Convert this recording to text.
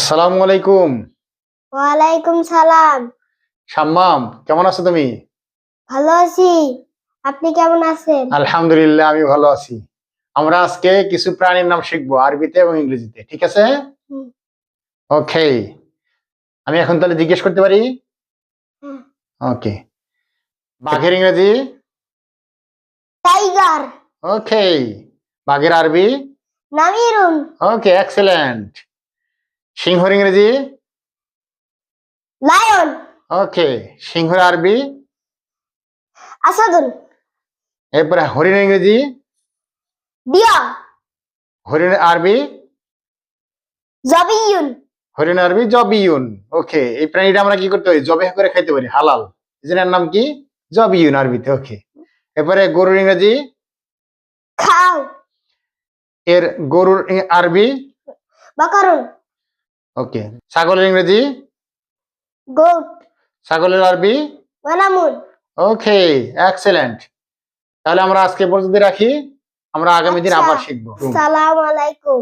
আসসালামু আলাইকুম। ওয়ালাইকুম সালাম। শাম্মাম, কেমন আছো তুমি? ভালো আছি। আপনি কেমন আছেন? আলহামদুলিল্লাহ, আমি ভালো আছি। আমরা আজকে কিছু প্রাণীর নাম শিখবো আরবিতে এবং ইংরেজিতে, ঠিক আছে? হুম, ওকে। আমি এখন তাহলে জিজ্ঞেস করতে পারি? হুম। ওকে। বাঘের ইংরেজি? টাইগার। ওকে। বাঘের আরবি? নামিরুন। ওকে, এক্সেলেন্ট। সিংহর ইংরেজি? লায়ন। ওকে। সিংহর আরবি? আসাদুন। এরপরে হরিণের ইংরেজি? ডিয়া। হরিণের আরবি? জবিয়ুন। হরিণ আরবি জবিউন। ওকে, এই প্রাণীটা আমরা কি করতে পারি? জবেহ করে খাইতে পারি, হালাল। এর নাম কি? জবিউন আরবিতে। ওকে। এরপরে গরুর ইংরেজি? খাও। এর গরুর আরবি? বাকারুন। ওকে। ছাগলের ইংরেজি? গোট। ছাগলের আরবি? মানামুন। ওকে, এক্সেলেন্ট। তাহলে আমরা আজকে পর্যন্ত রাখি, আমরা আগামী দিন আচ্ছা, আবার শিখবো। আসসালামু আলাইকুম।